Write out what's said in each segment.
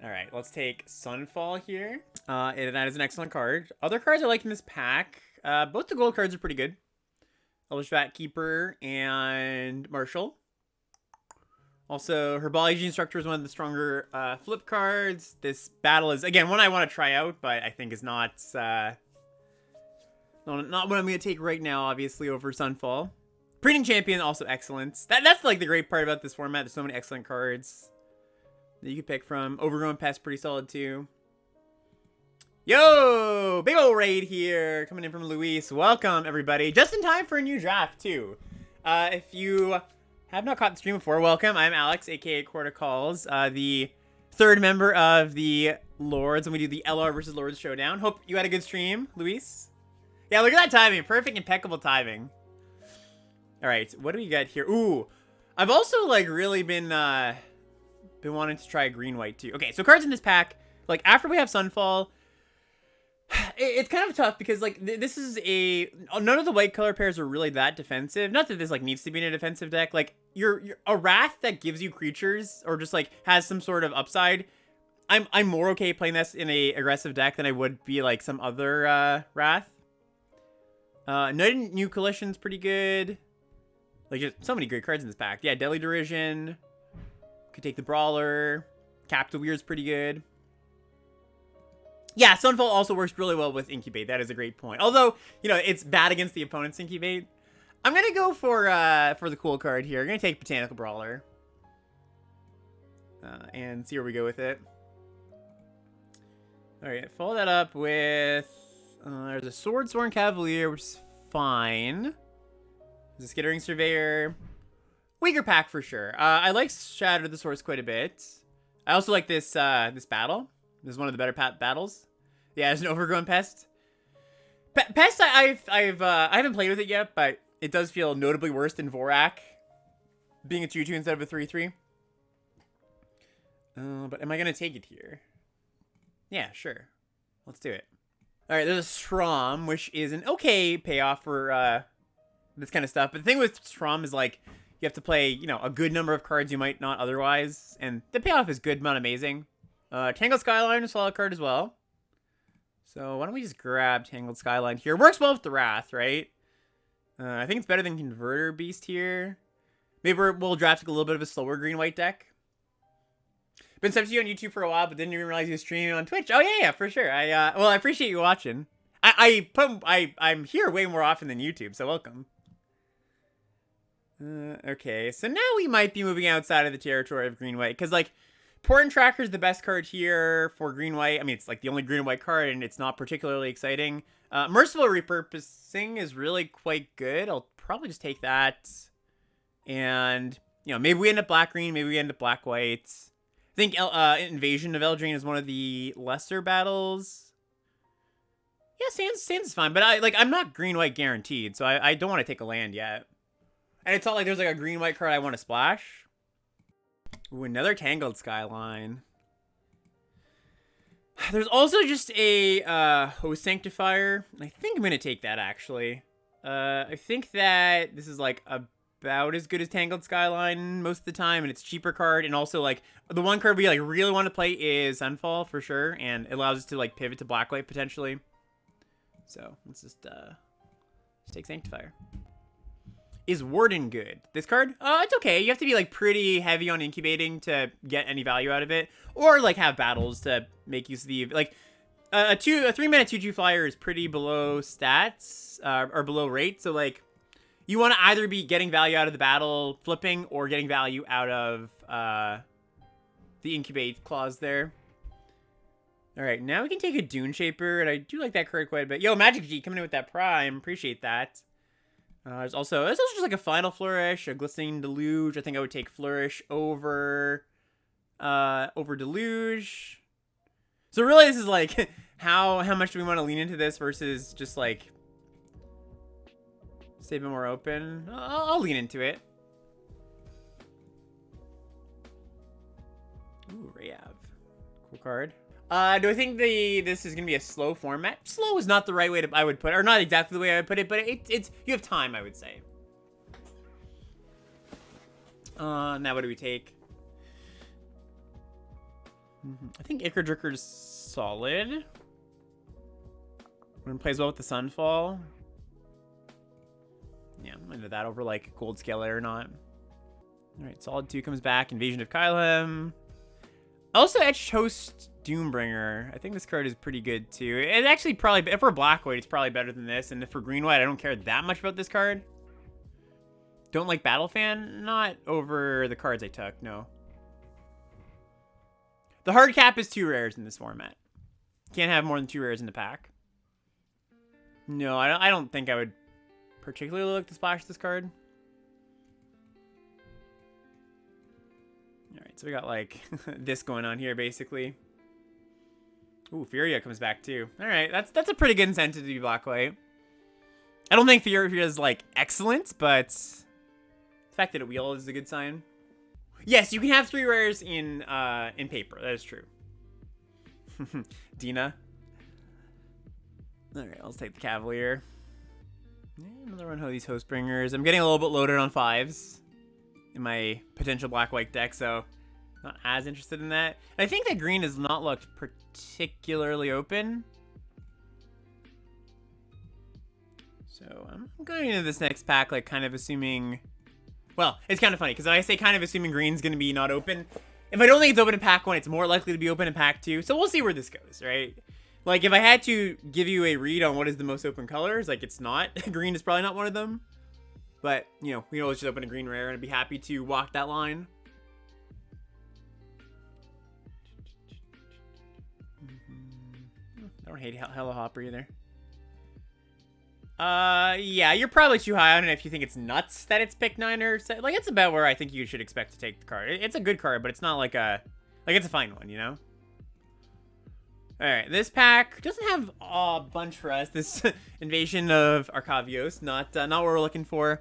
All right, let's take Sunfall here. And that is an excellent card. Other cards I like in this pack. Both the gold cards are pretty good. Elvish Vat Keeper and Marshall. Also, Herbology Instructor is one of the stronger flip cards. This battle is, again, one I want to try out, but I think is not what I'm going to take right now, obviously, over Sunfall. Breeding Champion, also excellent. That's like the great part about this format. There's so many excellent cards that you can pick from. Overgrown Pest, pretty solid too. Yo! Big ol' raid here, coming in from Luis. Welcome, everybody. Just in time for a new draft, too. If you have not caught the stream before, welcome. I'm Alex, aka Quarter Calls, the third member of the Lords, and we do the LR versus Lords Showdown. Hope you had a good stream, Luis. Yeah, look at that timing. Perfect, impeccable timing. All right, what do we got here? Ooh, I've also, like, really been wanting to try green-white, too. Okay, so cards in this pack, like, after we have Sunfall, it's kind of tough because, like, this is none of the white color pairs are really that defensive. Not that this, like, needs to be in a defensive deck. Like, you're a Wrath that gives you creatures or just, like, has some sort of upside. I'm more okay playing this in a aggressive deck than I would be, like, some other Wrath. Knight and New Coalition's pretty good. Like, just so many great cards in this pack. Yeah, Deadly Derision. Could take the Brawler. Capital Weird's pretty good. Yeah, Sunfall also works really well with Incubate. That is a great point. Although, you know, it's bad against the opponent's Incubate. I'm going to go for the cool card here. I'm going to take Botanical Brawler. And see where we go with it. Alright, follow that up with... there's a Swordsworn Cavalier, which is fine. There's a Skittering Surveyor. Weaker pack for sure. I like Shatter of the Source quite a bit. I also like this battle. This is one of the better battles. Yeah, there's an Overgrown Pest. Pest, I haven't played with it yet, but it does feel notably worse than Vorak. Being a 2/2 instead of a 3/3. But am I going to take it here? Yeah, sure. Let's do it. Alright, there's a Strom, which is an okay payoff for this kind of stuff. But the thing with Strom is, like, you have to play, you know, a good number of cards you might not otherwise. And the payoff is good, not amazing. Tangled Skyline is a solid card as well. So why don't we just grab Tangled Skyline here? Works well with the Wrath, right? I think it's better than Converter Beast here. Maybe we'll draft a little bit of a slower green-white deck. Been subbed to you on YouTube for a while, but didn't even realize you were streaming on Twitch. Oh yeah, for sure. Well, I appreciate you watching. I'm here way more often than YouTube, so welcome. Okay, so now we might be moving outside of the territory of green-white, because, like, Portent Tracker is the best card here for green-white. I mean, it's, like, the only green-white card, and it's not particularly exciting. Merciful Repurposing is really quite good. I'll probably just take that. And, you know, maybe we end up black-green, maybe we end up black-white. I think Invasion of Eldraine is one of the lesser battles. Yeah, Sands is fine, but I'm not green-white guaranteed, so I don't want to take a land yet. And it's not like there's, like, a green-white card I want to splash. Ooh, another Tangled Skyline. There's also just a Host Sanctifier. I think I'm going to take that, actually. I think that this is, like, about as good as Tangled Skyline most of the time, and it's a cheaper card. And also, like, the one card we, like, really want to play is Sunfall, for sure. And it allows us to, like, pivot to black-white, potentially. So, let's just take Sanctifier. Is Warden good? This card? It's okay. You have to be, like, pretty heavy on incubating to get any value out of it. Or, like, have battles to make use of the... Like, a 3-mana 2/2 flyer is pretty below stats, or below rate. So, like, you want to either be getting value out of the battle, flipping, or getting value out of the incubate clause there. Alright, now we can take a Dune Shaper, and I do like that card quite a bit. Yo, Magic G coming in with that Prime. Appreciate that. There's also just like a Final Flourish, a Glistening Deluge. I think I would take Flourish over Deluge. So really, this is like how much do we want to lean into this versus just like stay a bit more open. I'll lean into it. Ooh, Rayav. Cool card. Do I think this is gonna be a slow format? Slow is not the right way I would put it, or not exactly the way I would put it, but it's you have time, I would say. Now what do we take? I think Ichor Dricker's solid. When it plays well with the Sunfall. Yeah, I'm into that over like Gold Scalar or not. Alright, Solid 2 comes back. Invasion of Kylem. Also, Etched Host Doombringer. I think this card is pretty good too. It's actually probably, if we're black white, it's probably better than this. And if we're green white, I don't care that much about this card. Don't like Battle Fan? Not over the cards I took, no. The hard cap is 2 rares in this format. Can't have more than 2 rares in the pack. No, I don't think I would particularly look to splash this card. Alright, so we got like this going on here basically. Ooh, Furia comes back too. Alright, that's a pretty good incentive to be black-white. I don't think Furia is like excellent, but the fact that it wheels is a good sign. Yes, you can have 3 rares in paper. That is true. Dina. Alright, let's take the Cavalier. Yeah, another one of these Hostbringers. I'm getting a little bit loaded on 5s in my potential black-white deck, so not as interested in that. I think that green has not looked particularly open. So I'm going into this next pack, like, kind of assuming... Well, it's kind of funny, because when I say kind of assuming green's going to be not open, if I don't think it's open in pack 1, it's more likely to be open in pack 2. So we'll see where this goes, right? Like, if I had to give you a read on what is the most open colors, like, it's not. Green is probably not one of them. But, you know, we can always just open a green rare and I'd be happy to walk that line. I don't hate Hello Hopper either. Yeah, you're probably too high on it if you think it's nuts that it's pick 9 or... Like, it's about where I think you should expect to take the card. It's a good card, but it's not like a... Like, it's a fine one, you know? Alright, this pack doesn't have a bunch for us. This Invasion of Arcavios, not what we're looking for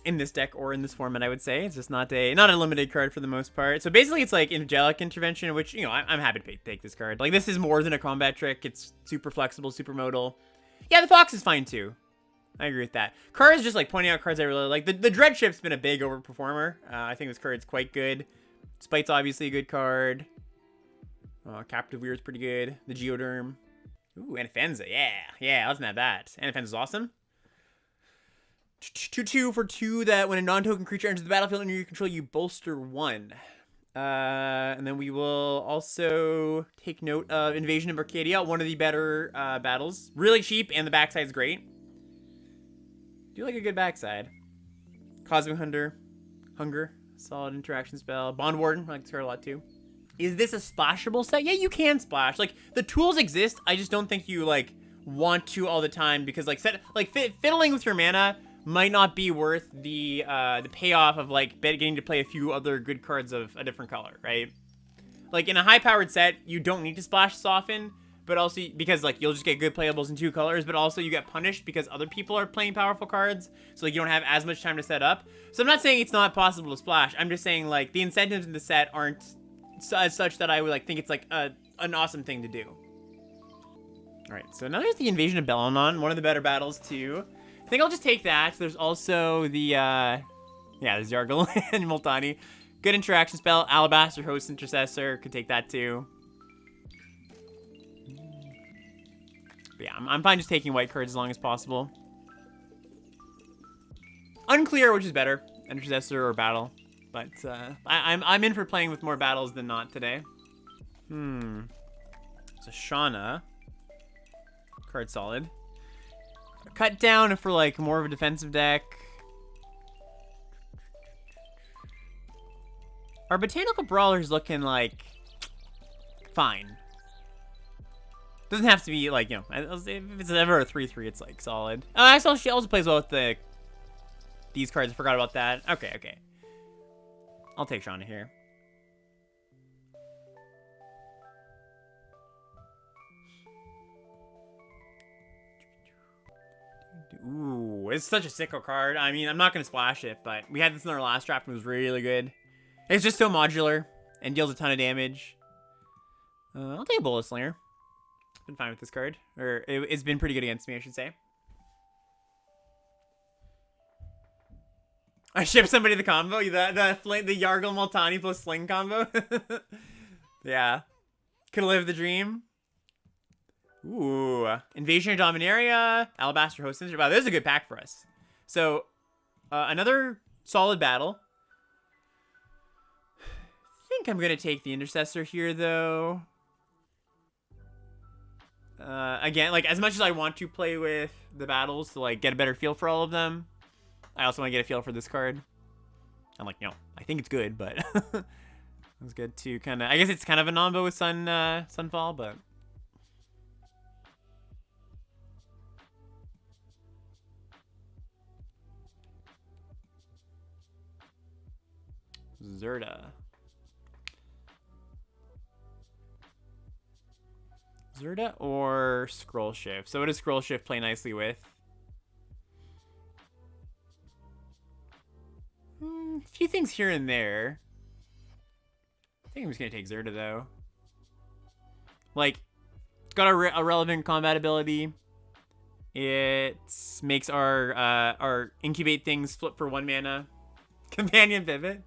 in this deck or in this format, I would say. It's just not a limited card for the most part. So basically, it's like Angelic Intervention, which, you know, I'm happy to take this card. Like, this is more than a combat trick. It's super flexible, super modal. Yeah, the Fox is fine too. I agree with that. Cards just like pointing out cards I really like. The Dreadship's been a big overperformer. I think this card's quite good. Spite's obviously a good card. Captive Weir's pretty good. The Geoderm. Ooh, Anafenza. Yeah, let's have that. Anafenza's awesome. 2/2 for 2 that when a non-token creature enters the battlefield under your control, you bolster 1. And then we will also take note of Invasion of Arcadia, one of the better battles. Really cheap, and the backside's great. Do like a good backside. Cosmic Hunger. Solid interaction spell. Bond Warden, I like this card a lot too. Is this a splashable set? Yeah, you can splash. Like, the tools exist, I just don't think you, like, want to all the time, because, like, fiddling with your mana might not be worth the payoff of, like, getting to play a few other good cards of a different color, right? Like, in a high-powered set, you don't need to splash this often, but also, because, like, you'll just get good playables in 2 colors, but also you get punished because other people are playing powerful cards, so, like, you don't have as much time to set up. So I'm not saying it's not possible to splash, I'm just saying, like, the incentives in the set aren't as such that I would, like, think it's, like, an awesome thing to do. Alright, so now there's the Invasion of Belanon, one of the better battles, too. I think I'll just take that. There's also the, yeah, there's Yargle and Multani. Good interaction spell. Alabaster Host Intercessor. Could take that, too. But yeah, I'm fine just taking white cards as long as possible. Unclear which is better, Intercessor or Battle. But I'm in for playing with more battles than not today. It's a Shauna. Card solid. Cut down for like more of a defensive deck. Our Botanical Brawler's looking like fine. Doesn't have to be like, you know, if it's ever a 3/3, it's like solid. I saw she also plays well with these cards. I forgot about that. Okay. I'll take Shauna here. Ooh, it's such a sicko card. I mean, I'm not going to splash it, but we had this in our last draft and it was really good. It's just so modular and deals a ton of damage. I'll take a Bullet Slinger. Been fine with this card. Or it's been pretty good against me, I should say. I shipped somebody the combo. The Yargle Multani plus Sling combo. Yeah. Could live the dream. Ooh. Invasion of Dominaria. Alabaster Host. Wow, this is a good pack for us. So, another solid battle. I think I'm going to take the Intercessor here, though. Again, like, as much as I want to play with the battles to, like, get a better feel for all of them, I also want to get a feel for this card. I'm like, no, I think it's good, but it's good to kind of, I guess it's kind of a nombo with Sunfall, but. Zerda. Zerda or Scroll Shift? So what does Scroll Shift play nicely with? A few things here and there. I think I'm just going to take Zerda, though. Like, it's got a relevant combat ability. It makes our incubate things flip for 1 mana. Companion Pivot.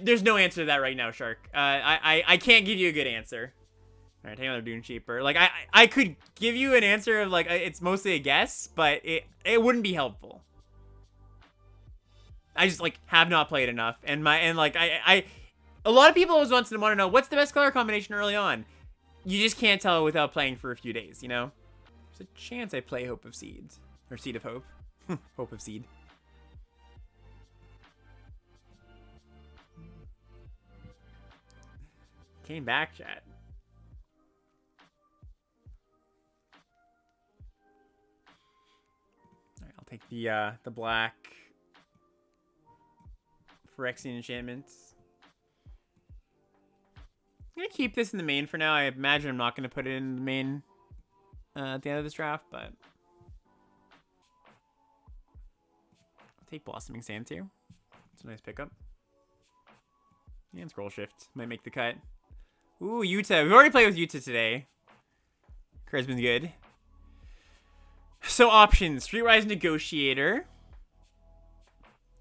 There's no answer to that right now, Shark. I can't give you a good answer. All right, take another Dune Shaper. Like, I could give you an answer of, like, it's mostly a guess, but it wouldn't be helpful. I just, like, have not played enough. And a lot of people always want to know, what's the best color combination early on? You just can't tell without playing for a few days, you know? There's a chance I play Hope of Seeds. Or Seed of Hope. Hope of Seed. Came back, chat. Alright, I'll take the black Phyrexian enchantments. I'm gonna keep this in the main for now. I imagine I'm not gonna put it in the main at the end of this draft, but I'll take Blossoming Sand too. It's a nice pickup. And Scroll Shift might make the cut. Ooh, Yuta. We've already played with Yuta today. Card's been good. So options: Streetwise Negotiator.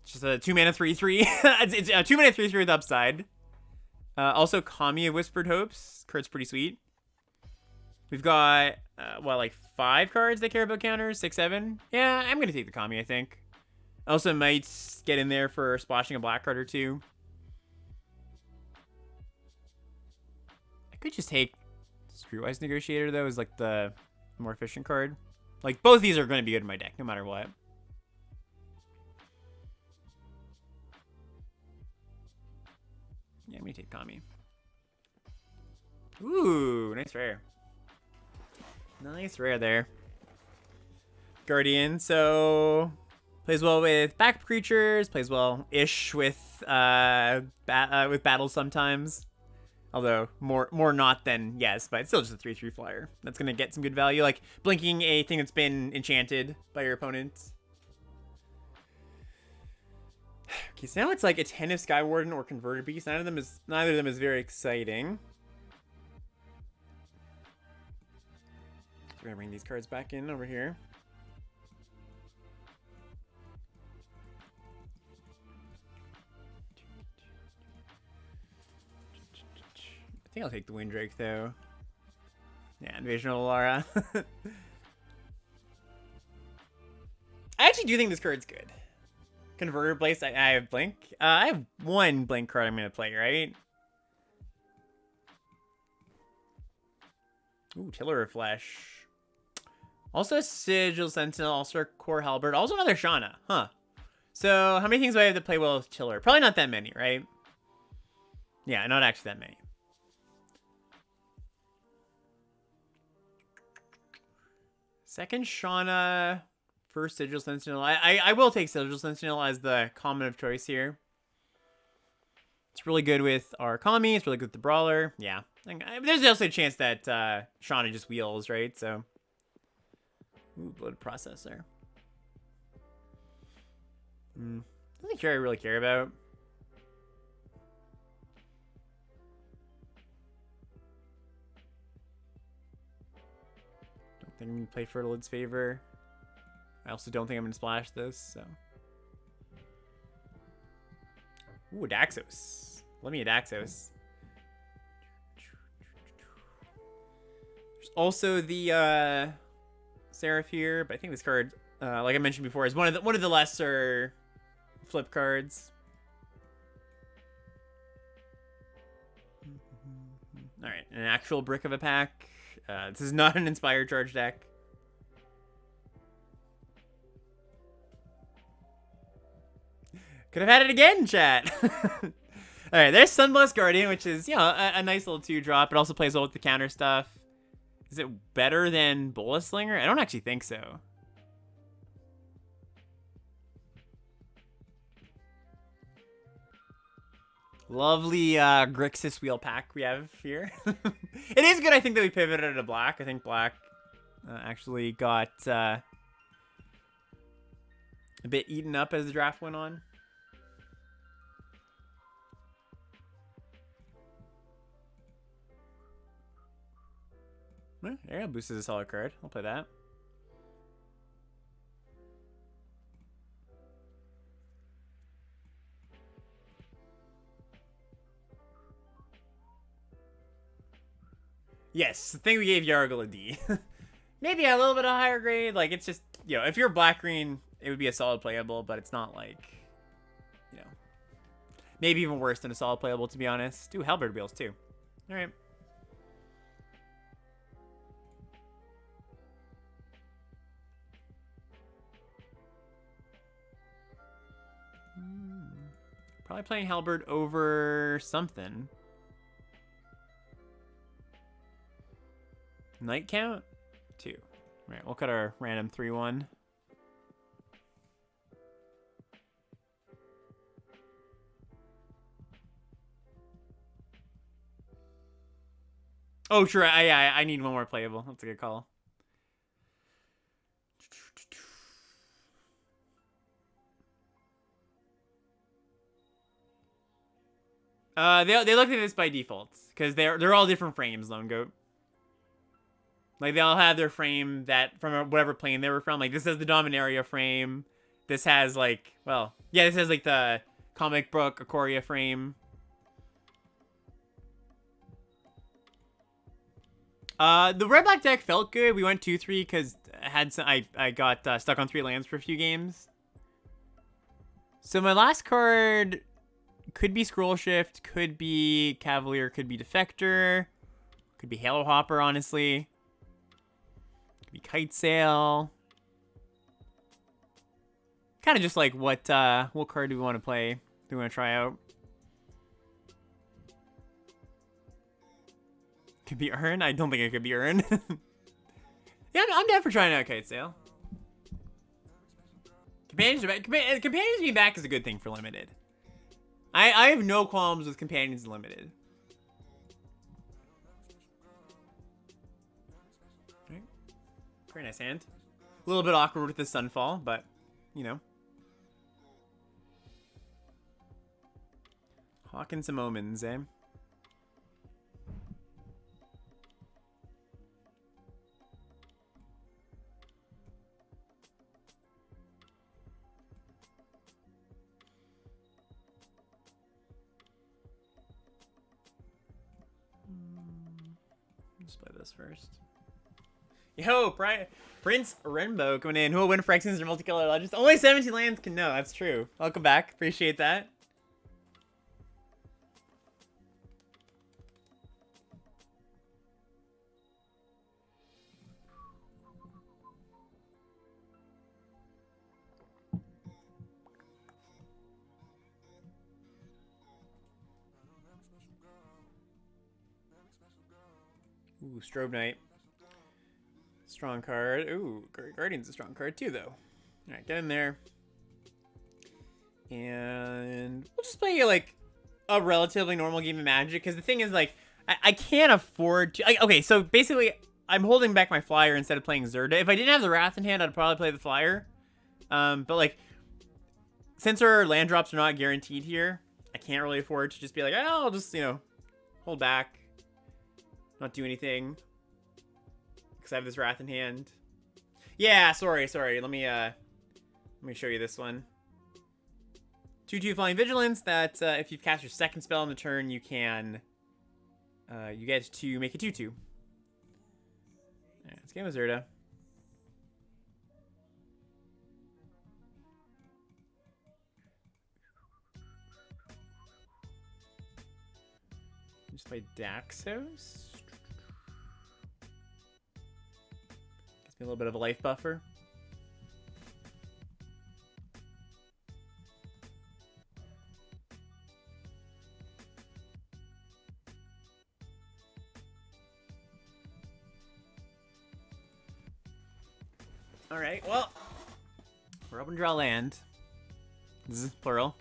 Just a 2-mana 3/3. It's a 2-mana 3/3 with upside. Also, Kami of Whispered Hopes. Card's pretty sweet. We've got, like 5 cards that care about counters? 6, 7? Yeah, I'm going to take the Kami, I think. Also might get in there for splashing a black card or 2. I could just take Streetwise Negotiator, though, as, like, the more efficient card. Like, both of these are going to be good in my deck, no matter what. Yeah, I'm going to take Kami. Ooh, nice rare. Nice rare there. Guardian, so plays well with backup creatures, plays well-ish with battles sometimes. Although more not than yes, but it's still just a 3/3 flyer. That's gonna get some good value, like blinking a thing that's been enchanted by your opponent. Okay, so now it's like Attentive Skywarden or Converted Beast. Neither of them is very exciting. We're gonna bring these cards back in over here. I think I'll take the Windrake though. Yeah, Invasion of Alara. I actually do think this card's good. Converter Blaze, I have Blink. I have 1 Blink card I'm going to play, right? Ooh, Tiller of Flesh. Also Sigil Sentinel, also Core Halberd, also another Shauna. Huh. So, how many things do I have to play well with Tiller? Probably not that many, right? Yeah, not actually that many. Second Shauna... First Sigil Sentinel. I will take Sigil Sentinel as the common of choice here. It's really good with our Kami. It's really good with the Brawler. Yeah. There's also a chance that Shauna just wheels, right? So. Ooh, Bloated Processor. Nothing here I really care about. Don't think I'm going to play Fertilid's Favor. I also don't think I'm going to splash this, so. Ooh, Daxos. Let me at Axos. There's also the Seraph here, but I think this card, like I mentioned before, is one of the lesser flip cards. All right, an actual brick of a pack. This is not an Inspired Charge deck. Could have had it again, chat. All right, there's Sunblessed Guardian, which is, you know, a nice little 2-drop. It also plays well with the counter stuff. Is it better than Bola Slinger? I don't actually think so. Lovely Grixis wheel pack we have here. It is good, I think, that we pivoted to black. I think black actually got a bit eaten up as the draft went on. Aerial Boost is a solid card. I'll play that. Yes, the thing we gave Yargle a D. Maybe a little bit of higher grade. Like, it's just, you know, if you're black-green, it would be a solid playable, but it's not like, you know, maybe even worse than a solid playable, to be honest. Ooh, Halberd Wheels, too. All right. Probably playing Halberd over something. Night count? 2. Right, we'll cut our random 3-1. Oh, sure. I need one more playable. That's a good call. They look at this by default because they're all different frames. Lone Goat. Like, they all have their frame that from whatever plane they were from. Like, this has the Dominaria frame. This has, like, well, yeah, this has, like, the comic book Ikoria frame. The red-black deck felt good. We went 2-3 because I got stuck on 3 lands for a few games. So my last card could be Scroll Shift, could be Cavalier, could be Defector, could be Halo Hopper, honestly. Could be Kite Sail. Kind of just like what card do we want to play? Do we want to try out? Could be Urn? I don't think it could be Urn. Yeah, I'm down for trying out Kite Sail. Companions being back is a good thing for Limited. I have no qualms with Companions Limited. Right. Very nice hand. A little bit awkward with the Sunfall, but, you know. Hawking some omens, eh? Let's play this first. Yo, Prince Rainbow coming in. Who will win Phyrexians or Multicolor Legends? Only 17 lands can know. That's true. Welcome back. Appreciate that. Ooh, Strobe Knight. Strong card. Ooh, Guardian's a strong card too, though. Alright, get in there. And we'll just play, like, a relatively normal game of Magic. Because the thing is, like, I can't afford to... okay, so basically, I'm holding back my flyer instead of playing Zerda. If I didn't have the Wrath in hand, I'd probably play the flyer. But, like, since our land drops are not guaranteed here, I can't really afford to just be like, oh, I'll just, you know, hold back. Not do anything. Because I have this Wrath in hand. Yeah, sorry. Let me show you this one. 2/2 Flying Vigilance that if you've cast your second spell on the turn, you can you get to make a 2/2. Alright, let's get Mazurda. Just play Daxos. Gives me a little bit of a life buffer. All right, well, we're open to draw land. This is plural.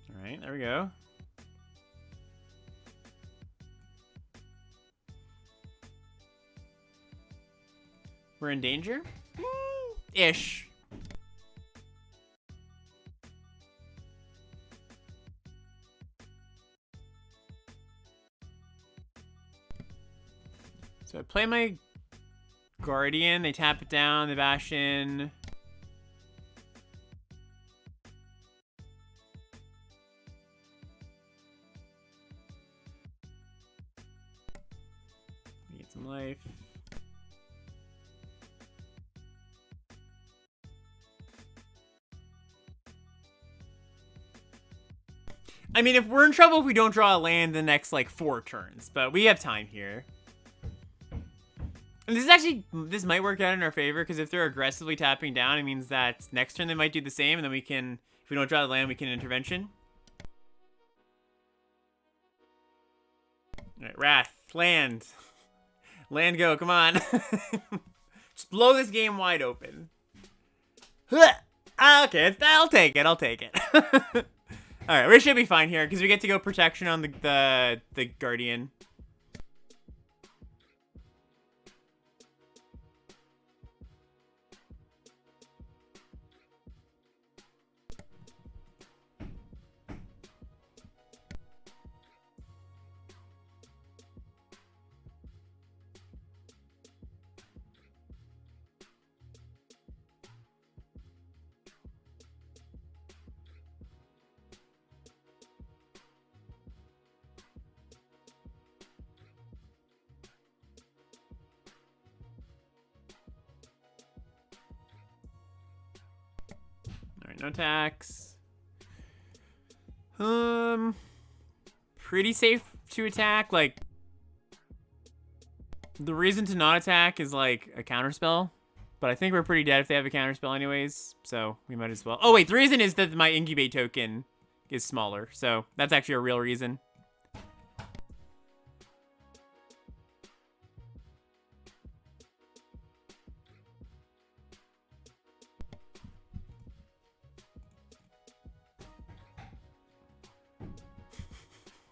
All right, there we go. We're in danger? Ish. So I play my Guardian, they tap it down, they bash in. Get some life. I mean, if we're in trouble if we don't draw a land the next, like, 4 turns, but we have time here. And this is actually, this might work out in our favor, because if they're aggressively tapping down, it means that next turn they might do the same, and then we can, if we don't draw the land, we can intervention. Alright, Wrath, land. Land go, come on. Just blow this game wide open. Okay, I'll take it, I'll take it. Alright, we should be fine here, because we get to go protection on the Guardian. Alright, no attacks. Pretty safe to attack. Like, the reason to not attack is like a counterspell. But I think we're pretty dead if they have a counterspell anyways. So we might as well. Oh wait, the reason is that my incubate token is smaller. So that's actually a real reason.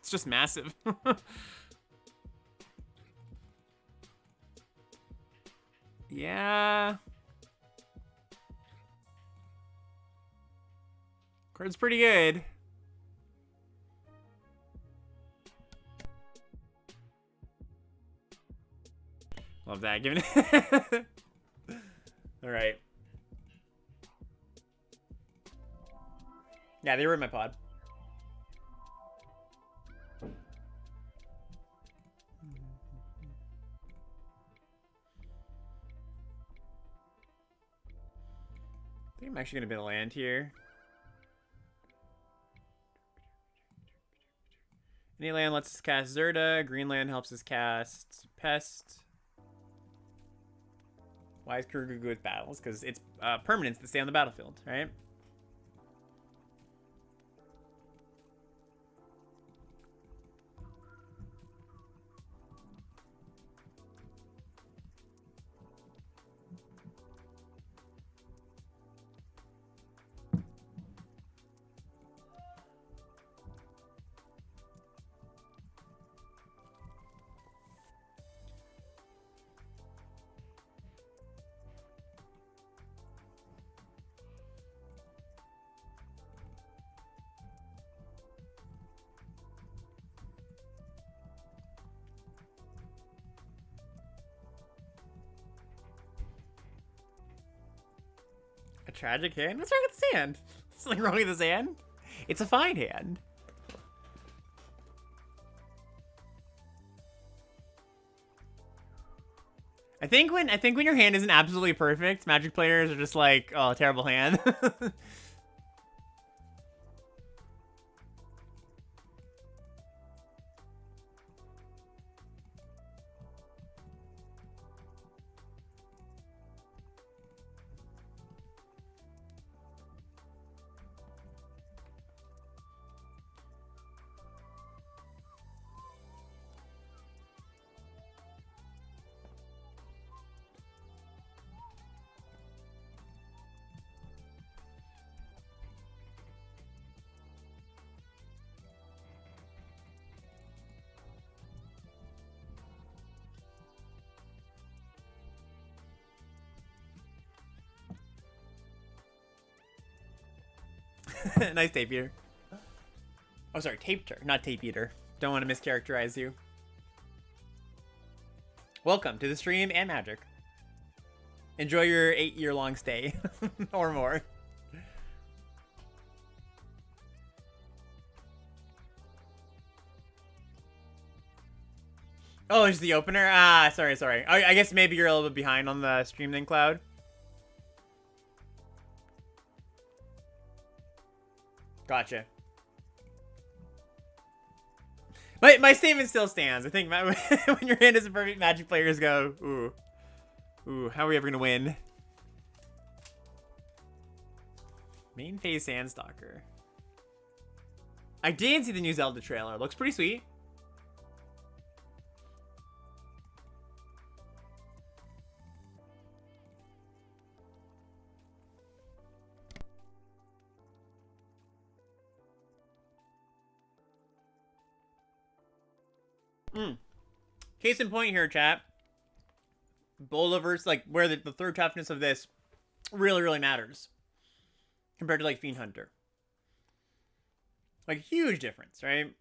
It's just massive. Yeah. Card's pretty good. Love that. Giving it. All right. Yeah, they were in my pod. I think I'm actually going to build a land here. Any land lets us cast Zerda. Green land helps us cast Pest. Why is Kurugu good with battles? Because it's permanents that stay on the battlefield, right? A tragic hand? What's wrong with this hand? Something wrong with this hand? It's a fine hand. I think when your hand isn't absolutely perfect, Magic players are just like, oh, terrible hand. Nice tape eater. Oh, sorry, taper, not tape eater. Don't want to mischaracterize you. Welcome to the stream and Magic. Enjoy your 8-year-long stay, or more. Oh, it's the opener? Ah, sorry. I guess maybe you're a little bit behind on the stream then, Cloud. Gotcha. My statement still stands. I think when your hand isn't perfect, Magic players go, ooh, how are we ever gonna win? Main phase Sandstalker. I did see the new Zelda trailer. Looks pretty sweet. Case in point here, chat. Boliver's like where the third toughness of this really matters compared to like Fiend Hunter. Like huge difference, right?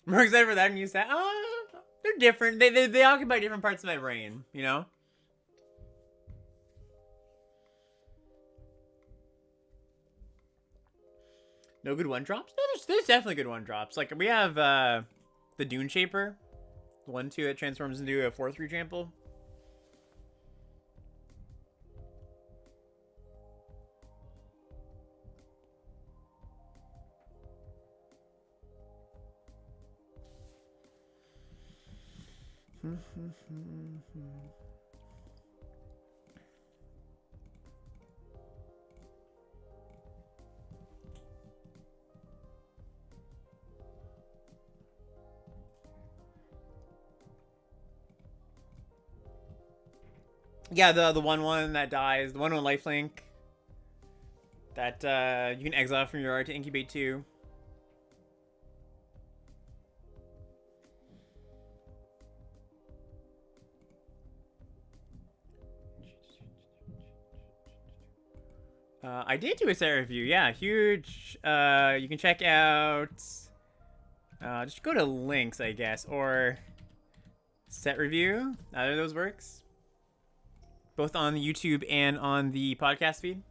I'm more excited for that new set. They're different. They occupy different parts of my brain, you know? No good one drops? No, there's definitely good one drops. Like we have the Dune Shaper, the 1/2 that transforms into a 4/3 trample. Yeah, the 1/1 that dies, the 1/1 lifelink that you can exile from your art to incubate 2. I did do a set review, yeah, huge. You can check out. Just go to links, I guess, or set review. Either of those works. Both on the YouTube and on the podcast feed.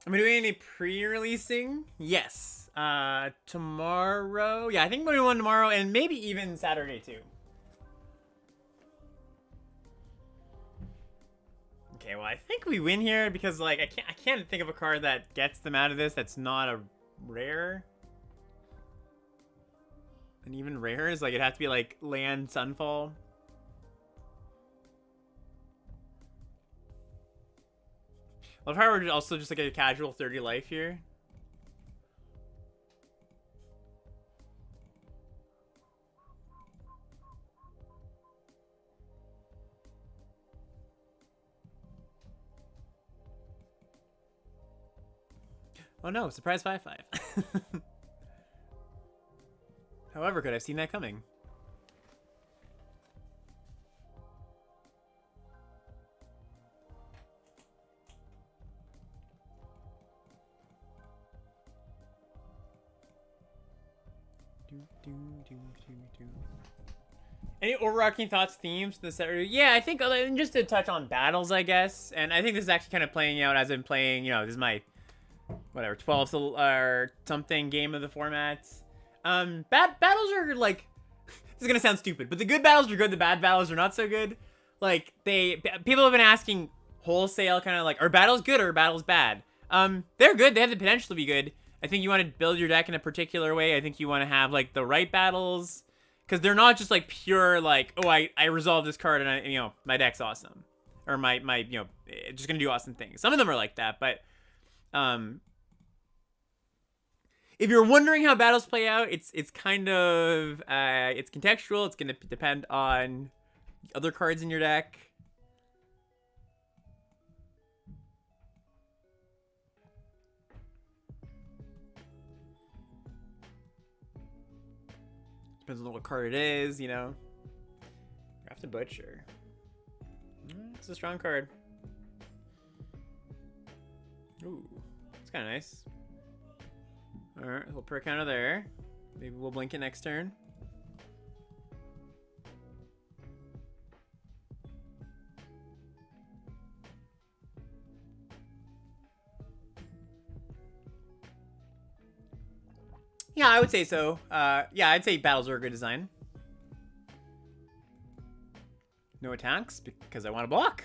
Am I doing any pre-releasing? Yes. Tomorrow? Yeah, I think I'm doing one tomorrow and maybe even Saturday too. Okay, well I think we win here because like I can't think of a card that gets them out of this that's not a rare. And even rare is like it has to be like land Sunfall. Love how we're also just like a casual 30 life here. Oh no, surprise 5/5. However, could I have seen that coming? Any overarching thoughts, themes to the set? Yeah, I think just to touch on battles, I guess. And I think this is actually kind of playing out as I'm playing, you know, this is my, whatever, 12th or something game of the format. Battles are like, this is gonna sound stupid, but the good battles are good, the bad battles are not so good. Like, people have been asking wholesale kind of like, are battles good or are battles bad? They're good, they have the potential to be good. I think you want to build your deck in a particular way. I think you want to have, like, the right battles. Because they're not just, like, pure, like, oh, I resolved this card and, you know, my deck's awesome. Or my you know, just going to do awesome things. Some of them are like that, but, if you're wondering how battles play out, it's kind of, it's contextual. It's going to depend on other cards in your deck. Depends on what card it is, you know. Grafted Butcher. It's a strong card. Ooh, it's kind of nice. Alright, we'll per counter there. Maybe we'll blink it next turn. Yeah, I would say so. Yeah, I'd say battles are a good design. No attacks, because I want to block.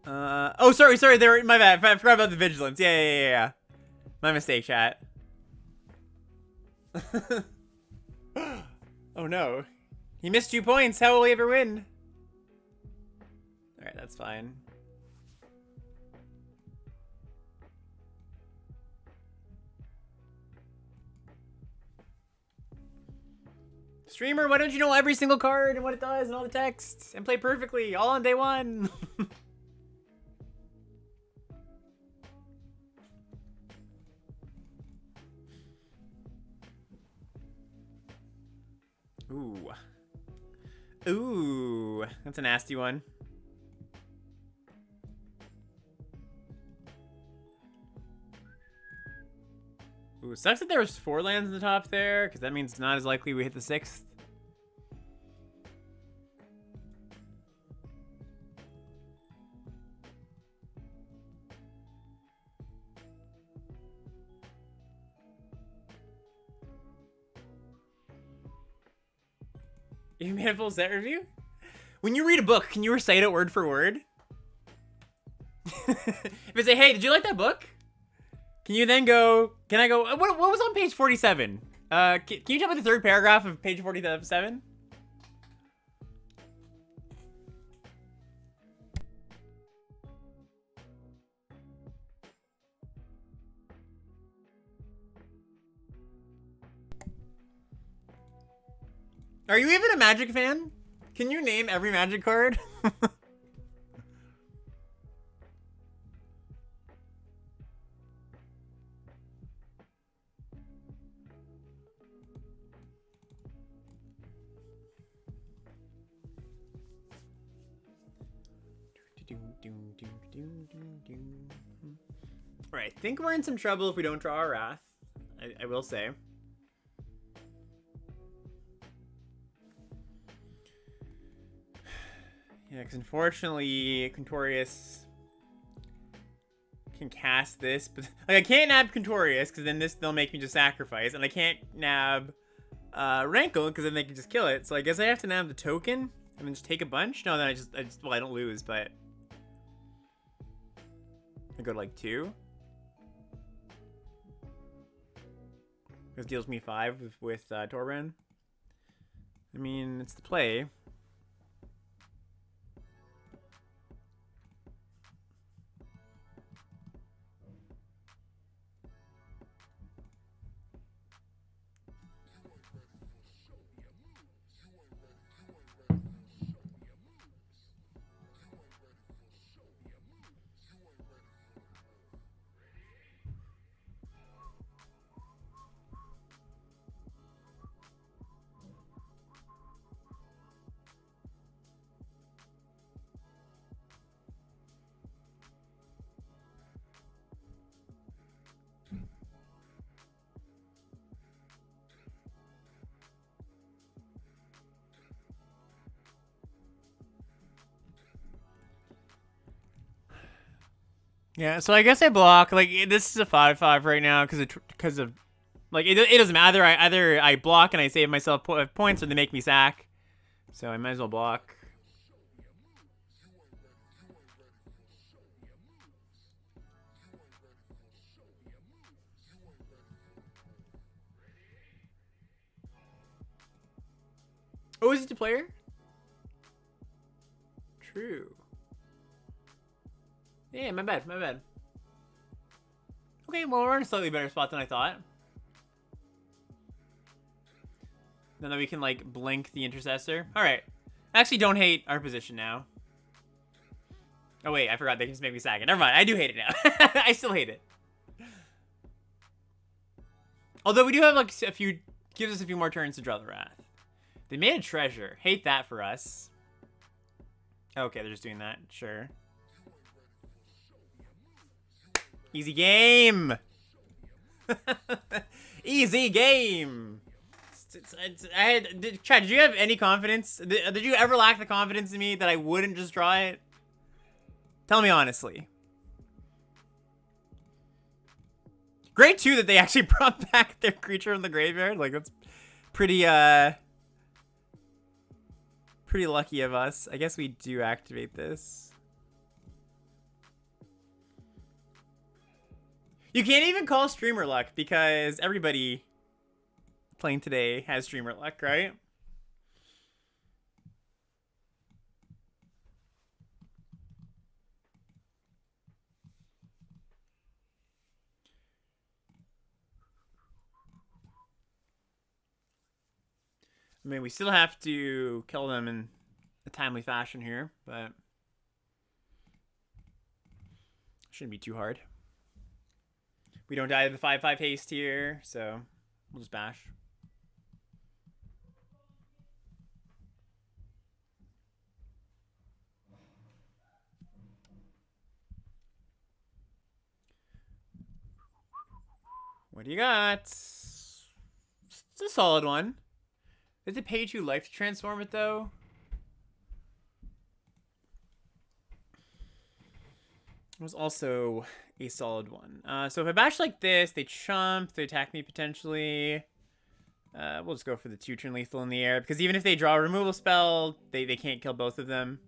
Oh, sorry, my bad. I forgot about the vigilance. Yeah. My mistake, chat. Oh no. He missed 2 points. How will he ever win? Alright, that's fine. Streamer, why don't you know every single card and what it does and all the text and play perfectly all on day one? Ooh, that's a nasty one. Ooh, sucks that there was 4 lands in the top there, because that means it's not as likely we hit the 6th. You made a full set review? When you read a book, can you recite it word for word? If I say, hey, did you like that book? Can you then go, can I go, what was on page 47? Can you tell me the third paragraph of page 47? Are you even a Magic fan? Can you name every Magic card? Alright, I think we're in some trouble if we don't draw our Wrath. I will say. Yeah, because unfortunately, Contorius can cast this, but like I can't nab Contorius because then they'll make me just sacrifice, and I can't nab Rankle because then they can just kill it. So I guess I have to nab the token and then just take a bunch. No, then I just well, I don't lose, but I go to like 2. This deals me 5 with Torben. I mean, it's the play. Yeah, so I guess I block. Like, this is a 5/5 right now because of like it doesn't matter. Either I block and I save myself points, or they make me sack. So I might as well block. Oh, is it 2-player? True. Yeah, my bad, my bad. Okay, well, we're in a slightly better spot than I thought. Then we can, like, blink the intercessor. Alright. I actually don't hate our position now. Oh, wait, I forgot they can just make me sack it. Never mind, I do hate it now. I still hate it. Although we do have, like, a few... Gives us a few more turns to draw the Wrath. They made a treasure. Hate that for us. Okay, they're just doing that. Sure. Easy game. Easy game. Chad, did you have any confidence? Did you ever lack the confidence in me that I wouldn't just draw it? Tell me honestly. Great too that they actually brought back their creature in the graveyard. Like, that's pretty pretty lucky of us. I guess we do activate this. You can't even call streamer luck because everybody playing today has streamer luck, right? I mean, we still have to kill them in a timely fashion here, but shouldn't be too hard. We don't die to the 5/5 haste here, so we'll just bash. What do you got? It's a solid one. Does it pay 2 life to transform it, though? It was also a solid one. So if I bash like this, they chump, they attack me potentially. We'll just go for the 2-turn lethal in the air, because even if they draw a removal spell, they can't kill both of them.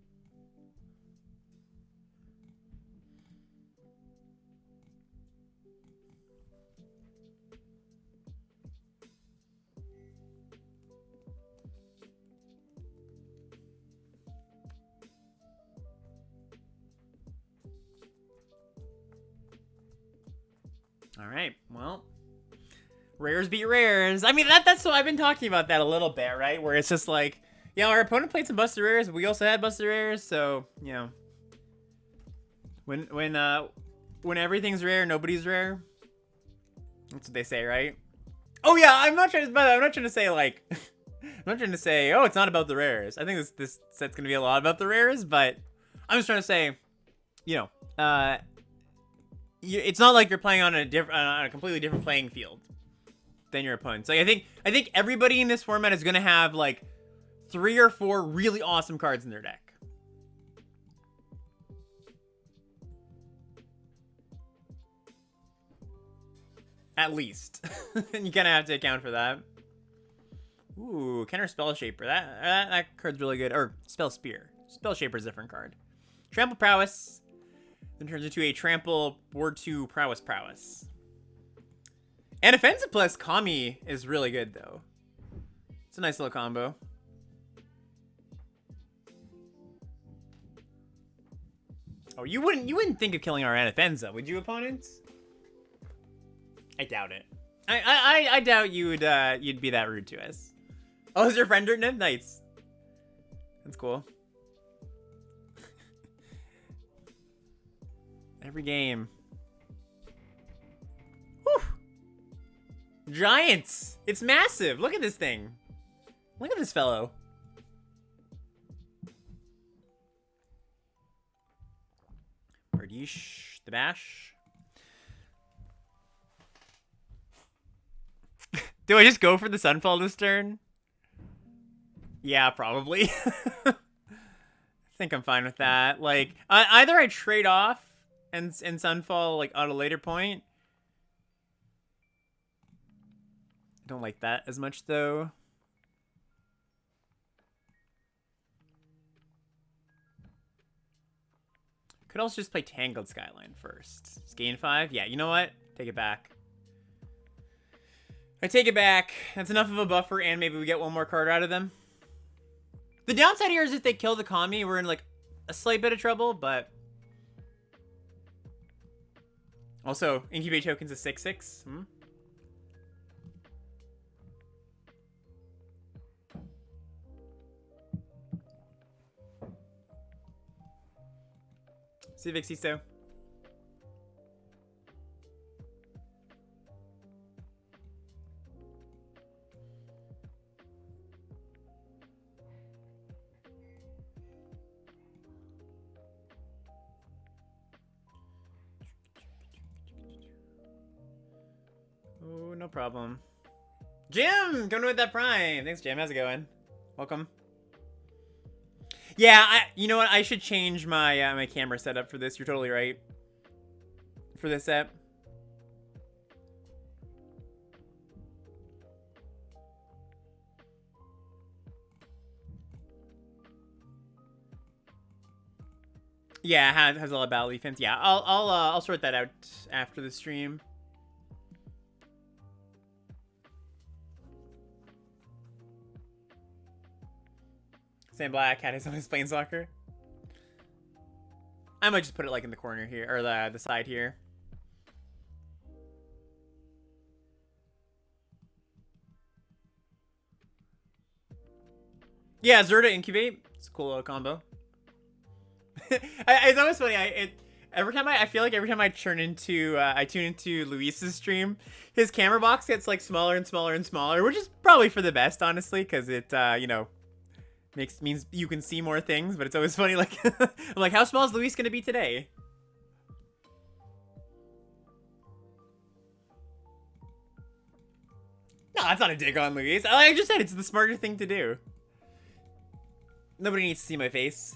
All right, well, rares beat rares. I mean, that's what I've been talking about that a little bit, right? Where it's just like, yeah, our opponent played some busted rares, but we also had busted rares, so you know, when everything's rare, nobody's rare. That's what they say, right? Oh yeah, I'm not trying to say like, I'm not trying to say, oh, it's not about the rares. I think this set's gonna be a lot about the rares, but I'm just trying to say, you know, it's not like you're playing on a completely different playing field than your opponents. Like I think everybody in this format is gonna have like 3 or 4 really awesome cards in their deck. At least. And you kind of have to account for that. Ooh, counter Spell Shaper. That card's really good. Or Spell Spear. Spell Shaper's a different card. Trample Prowess. Then turns into a Trample Board 2 Prowess. And Offensive plus Kami is really good, though. It's a nice little combo. Oh, you wouldn't think of killing our Anafenza, would you, opponents? I doubt it. I doubt you'd be that rude to us. Oh, is your friend Dirtnib? Nice. That's cool. Every game. Whew. Giants! It's massive! Look at this thing. Look at this fellow. Bardiche, the bash. Do I just go for the Sunfall this turn? Yeah, probably. I think I'm fine with that. Like, either I trade off and Sunfall like at a later point. I don't like that as much though. Could also just play Tangled Skyline first. It's gain 5. Yeah, you know what? Take it back. I take it back. That's enough of a buffer, and maybe we get one more card out of them. The downside here is if they kill the Kami, we're in like a slight bit of trouble, but also incubate tokens is 6/6. Civic Sisto. Oh, no problem. Jim, coming with that Prime. Thanks, Jim. How's it going? Welcome. Yeah, you know what? I should change my my camera setup for this. You're totally right. For this set. Yeah, it has a lot of battle defense. Yeah, I'll sort that out after the stream. Sam Black had his own Planeswalker. I might just put it like in the corner here, or the side here. Yeah, Zerta Incubate. It's a cool little combo. It's always funny. I feel like every time I tune into Luis's stream, his camera box gets like smaller and smaller and smaller, which is probably for the best, honestly, because it you know, means you can see more things. But it's always funny, like I'm like, how small is Luis gonna be today? No, that's not a dig on Luis. Like I just said, it's the smarter thing to do. Nobody needs to see my face.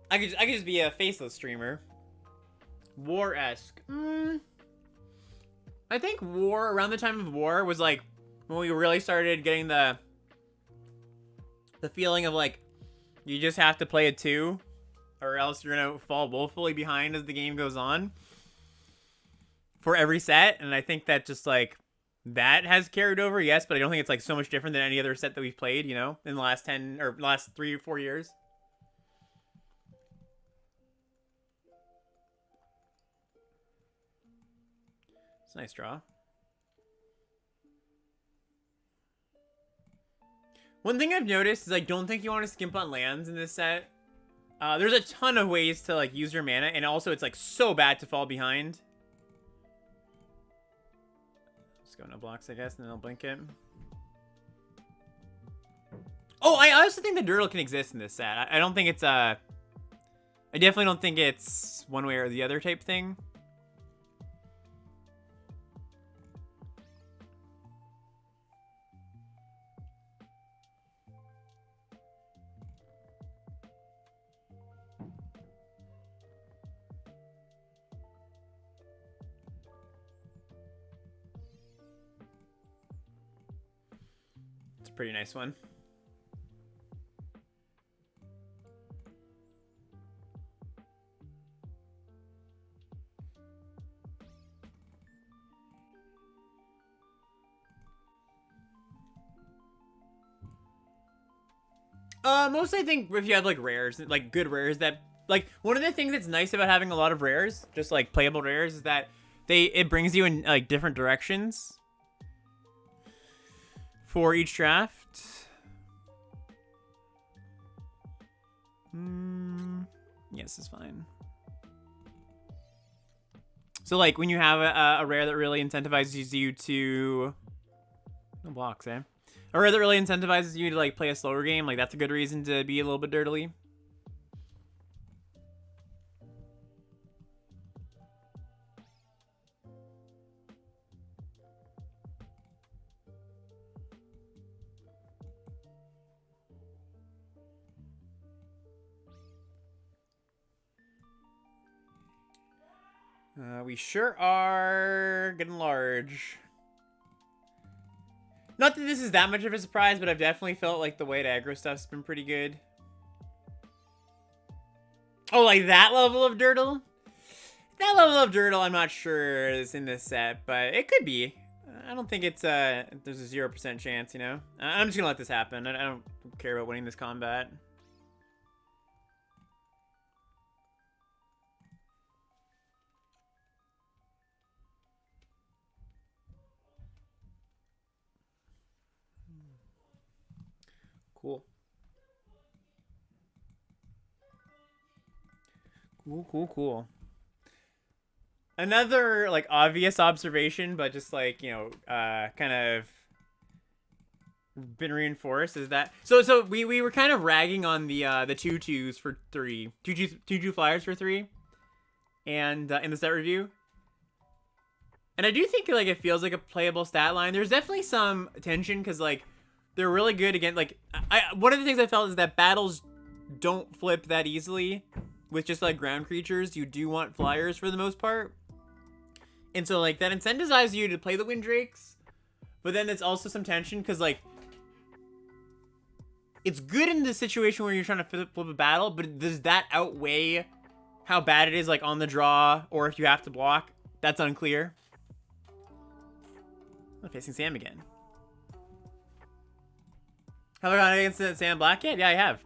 I could just be a faceless streamer. War-esque. I think War, around the time of War, was like when we really started getting the feeling of like you just have to play a 2 or else you're gonna fall woefully behind as the game goes on for every set. And I think that just like that has carried over, yes, but I don't think it's like so much different than any other set that we've played, you know, in the last 10 or last 3 or 4 years. It's a nice draw. One thing I've noticed is I don't think you want to skimp on lands in this set. There's a ton of ways to like use your mana, and also it's like so bad to fall behind. Just go no blocks, I guess, and then I'll blink it. Oh, I also think the Dirtle can exist in this set. I don't think it's I definitely don't think it's one way or the other type thing. It's a pretty nice one. Mostly I think if you have like rares, like good rares that like one of the things that's nice about having a lot of rares, just like playable rares, is that it brings you in like different directions for each draft. Yes, it's fine. So like when you have a rare that really incentivizes you to no blocks, eh? A rare that really incentivizes you to like play a slower game, like that's a good reason to be a little bit dirtily. We sure are getting large. Not that this is that much of a surprise, but I've definitely felt like the white aggro stuff's been pretty good. Oh, like that level of Dirtle? That level of Dirtle, I'm not sure is in this set, but it could be. I don't think it's there's a 0% chance, you know? I'm just gonna let this happen. I don't care about winning this combat. Cool. Cool. Another, like, obvious observation, but just, like, you know, kind of been reinforced is that... So we were kind of ragging on the 2/2s for 3. 2/2 flyers for 3. And, in the set review. And I do think, like, it feels like a playable stat line. There's definitely some tension, because, like, they're really good against, like... one of the things I felt is that battles don't flip that easily with just, like, ground creatures. You do want flyers for the most part. And so, like, that incentivizes you to play the Windrakes. But then there's also some tension, because, like... It's good in the situation where you're trying to flip a battle, but does that outweigh how bad it is, like, on the draw, or if you have to block? That's unclear. I'm facing Sam again. Have I gone against Sam Black yet? Yeah, I have.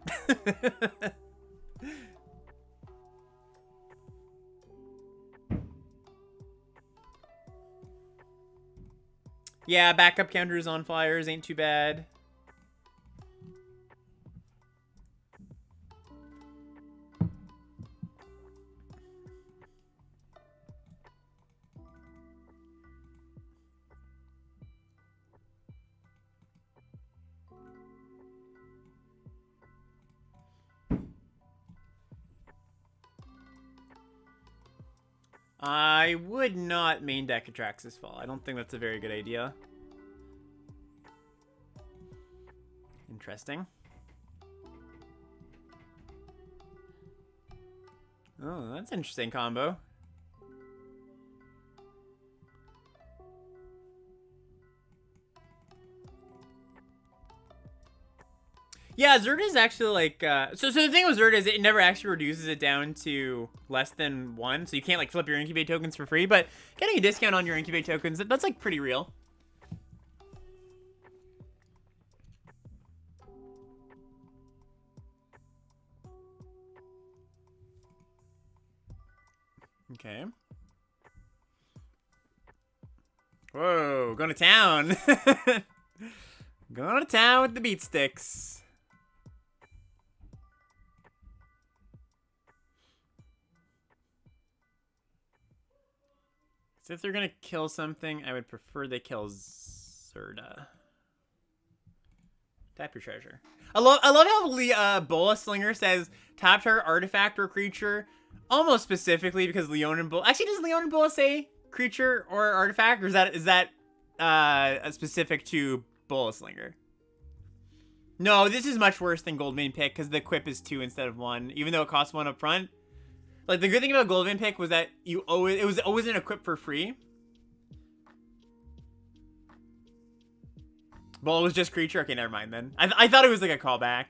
Yeah, backup counters on flyers ain't too bad. I would not main deck Atrax this fall. I don't think that's a very good idea. Interesting. Oh, that's an interesting combo. Yeah, Zerda is actually like, so the thing with Zerda is it never actually reduces it down to less than 1, so you can't like flip your incubate tokens for free, but getting a discount on your incubate tokens, that's like pretty real. Okay. Whoa, going to town. Going to town with the beat sticks. So if they're gonna kill something, I would prefer they kill Zerda. Tap your treasure. I love how Bola Slinger says tap target artifact or creature, almost specifically because Leon and Bola. Actually, does Leon and Bola say creature or artifact, or is that specific to Bola Slinger? No, this is much worse than Goldvein Pick because the equip is 2 instead of 1, even though it costs 1 up front. Like, the good thing about Goldvein Pick was that it was always an equip for free. Well, it was just creature? Okay, never mind then. I thought it was like a callback.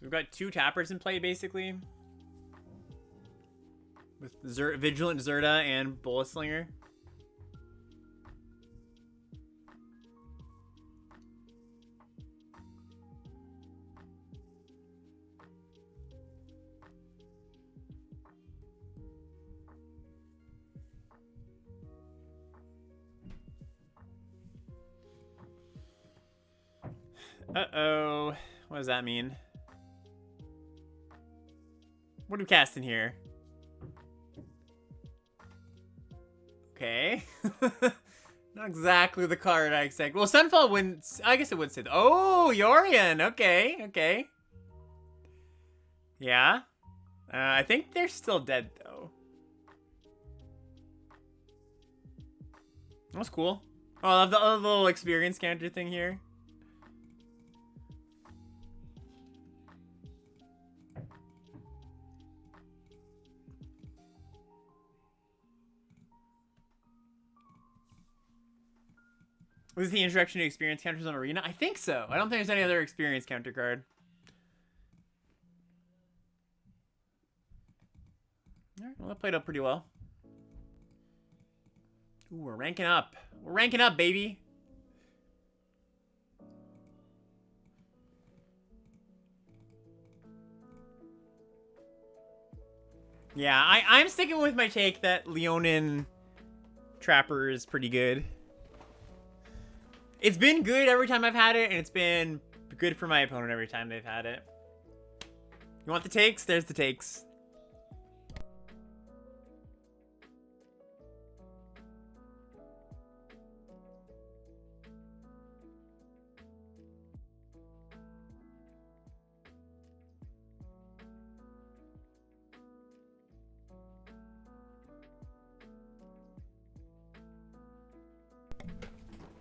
We've got 2 tappers in play, basically. With Vigilant Zerda and Bola Slinger. Uh-oh. What does that mean? What are we casting here? Okay. Not exactly the card I expect. Well, Sunfall wouldn't... I guess it would say... Oh, Yorion. Okay, okay. Yeah. I think they're still dead, though. That's cool. Oh, I love the little experience counter thing here. Was the introduction to experience counters on Arena? I think so. I don't think there's any other experience counter card. Alright, well, that played out pretty well. Ooh, we're ranking up. We're ranking up, baby. Yeah, I'm sticking with my take that Leonin Trapper is pretty good. It's been good every time I've had it, and it's been good for my opponent every time they've had it. You want the takes? There's the takes.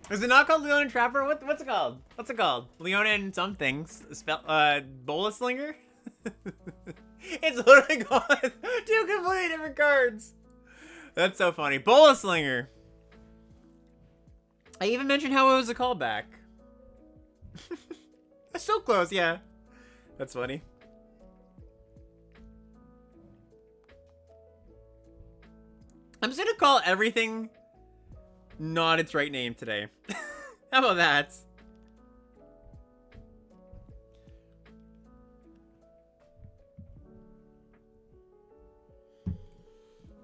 Is it not called Leonin Trapper? What's it called? What's it called? Leonin something. Spell Bola Slinger? It's literally called two completely different cards. That's so funny. Bola Slinger. I even mentioned how it was a callback. That's so close, yeah. That's funny. I'm just gonna call everything not its right name today. How about that?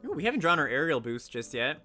Ooh, we haven't drawn our aerial boost just yet.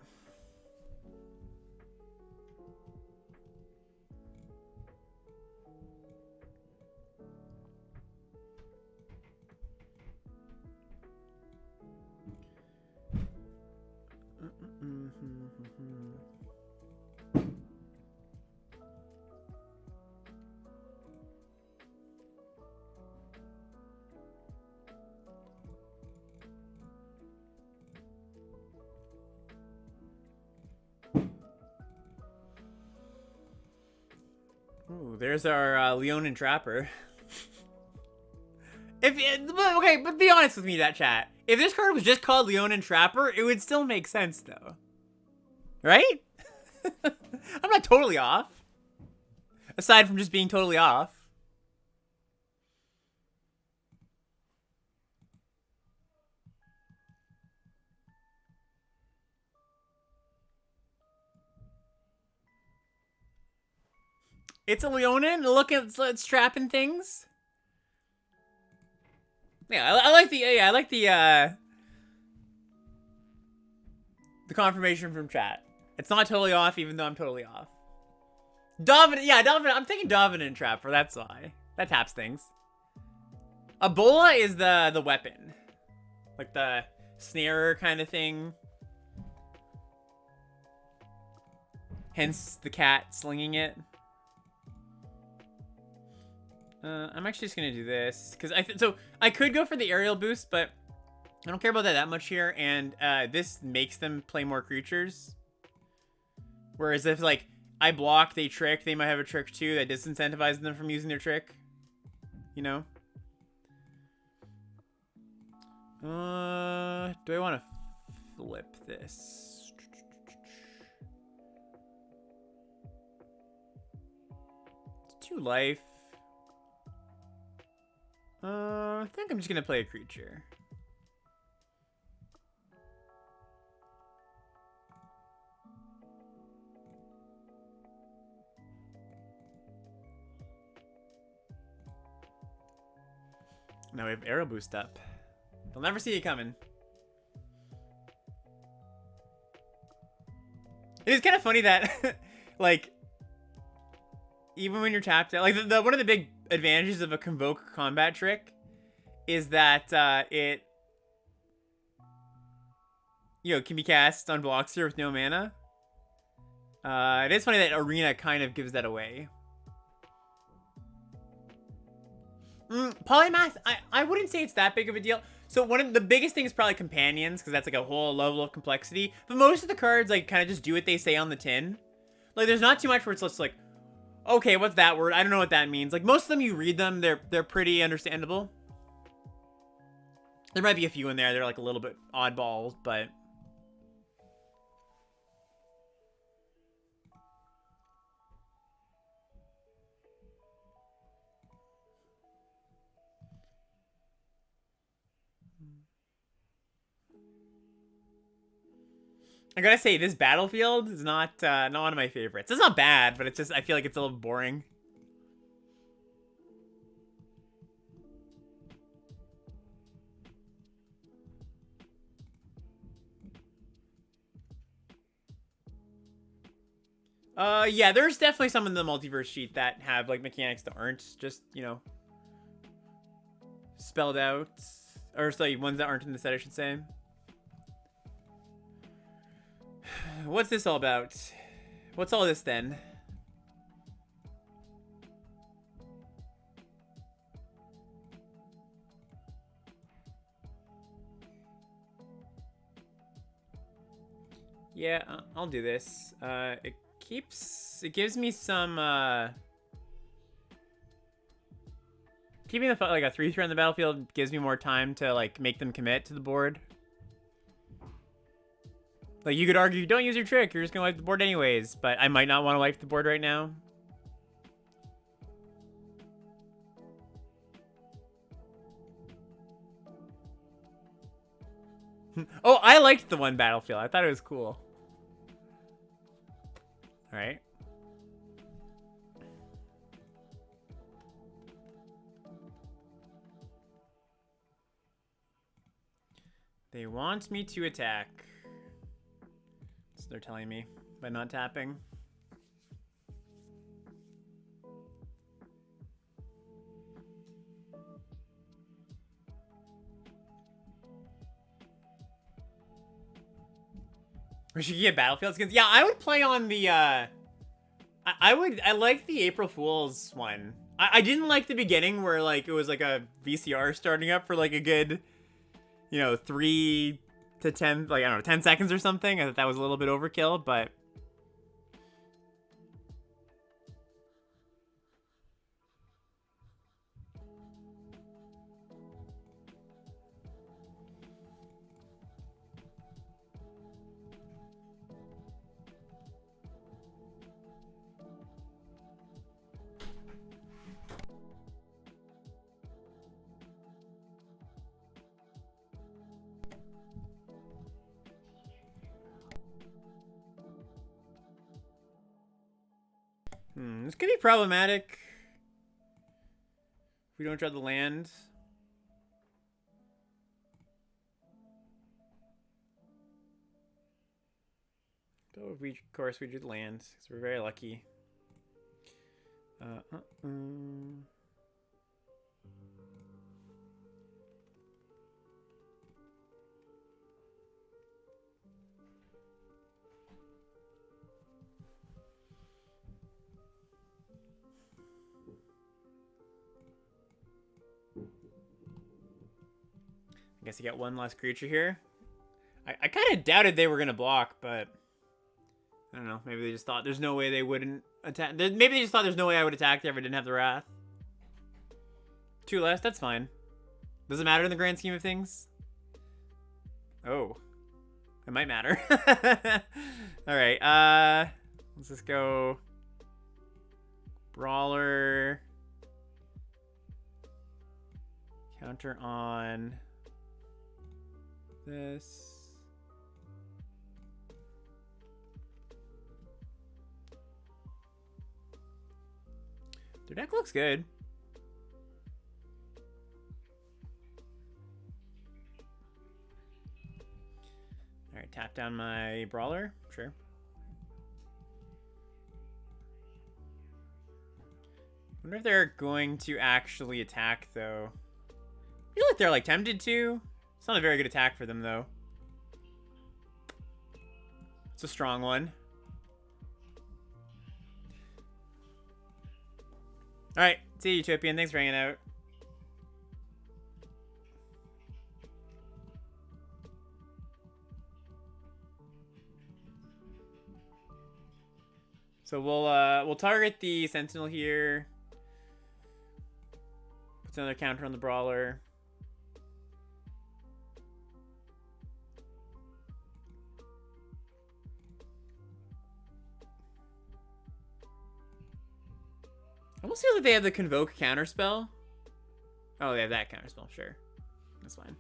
Ooh, there's our Leonin Trapper. Okay, but be honest with me, that chat. If this card was just called Leonin Trapper, it would still make sense, though. Right? I'm not totally off. Aside from just being totally off. It's a Leonin. Look at it's trapping things. Yeah, I like the confirmation from chat. It's not totally off, even though I'm totally off. Dominant, yeah, Dominant. I'm thinking Dominant Trapper. That's why that taps things. Ebola is the weapon, like the snare kind of thing. Hence the cat slinging it. I'm actually just gonna do this because so I could go for the aerial boost, but I don't care about that much here. And this makes them play more creatures. Whereas if like I block, they trick, they might have a trick too that disincentivizes them from using their trick. You know. Do I want to flip this? It's 2 life. I think I'm just gonna play a creature. Now we have arrow boost up. They'll never see it coming. It is kind of funny that, like, even when you're tapped out, like one of the big advantages of a convoke combat trick is that you know, can be cast on blocks here with no mana. It is funny that Arena kind of gives that away. Polymath, I wouldn't say it's that big of a deal. So one of the biggest things is probably companions, because that's like a whole level of complexity. But most of the cards like kind of just do what they say on the tin. Like there's not too much where it's just like, okay, what's that word? I don't know what that means. Like most of them, you read them, they're pretty understandable. There might be a few in there. They're like a little bit oddballs, but. I gotta say, this battlefield is not one of my favorites. It's not bad, but it's just, I feel like it's a little boring. Yeah, there's definitely some in the multiverse sheet that have, like, mechanics that aren't just, you know, spelled out. Or, sorry, ones that aren't in the set, I should say. What's this all about? What's all this, then? Yeah, I'll do this. It gives me some, keeping the, like, a 3/3 on the battlefield gives me more time to, like, make them commit to the board. Like, you could argue, don't use your trick, you're just gonna wipe the board anyways, but I might not want to wipe the board right now. Oh, I liked the one battlefield. I thought it was cool. Alright. They want me to attack. So they're telling me by not tapping. We should get battlefield skins. Yeah, I would play on the I like the April Fool's one. I didn't like the beginning where like it was like a VCR starting up for like a good, you know, 3 to 10, like I don't know, 10 seconds or something. I thought that was a little bit overkill, but this could be problematic. If we don't draw the land. So of course we drew the land, because we're very lucky. I guess you got one last creature here. I kind of doubted they were going to block, but I don't know. Maybe they just thought there's no way they wouldn't attack. Maybe they just thought there's no way I would attack there if I didn't have the Wrath. 2 less, that's fine. Doesn't matter in the grand scheme of things. Oh. It might matter. Alright, let's just go Brawler. Counter on this. Their deck looks good. Alright, tap down my Brawler. Sure. Wonder if they're going to actually attack, though. I feel like they're, like, tempted to. It's not a very good attack for them, though. It's a strong one. Alright, see you, Utopian. Thanks for hanging out. So we'll target the Sentinel here. Puts another counter on the Brawler. Almost feels like they have the Convoke counterspell. Oh, they have that counterspell. Sure, that's fine.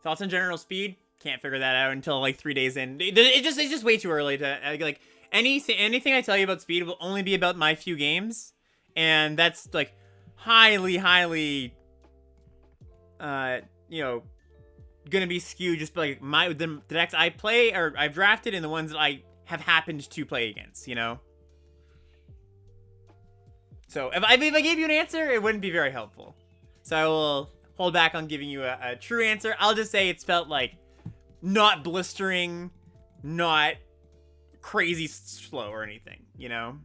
Thoughts on general speed? Can't figure that out until like 3 days in. It's just way too early to like anything I tell you about speed will only be about my few games, and that's like highly you know, gonna be skewed just by like the decks I play or I've drafted and the ones that I have happened to play against, you know. So if I gave you an answer, it wouldn't be very helpful. So I will hold back on giving you a true answer. I'll just say it's felt like not blistering, not crazy slow or anything, you know?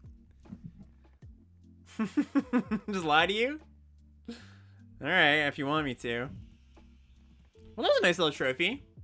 Just lie to you? Alright, if you want me to. Well, that was a nice little trophy.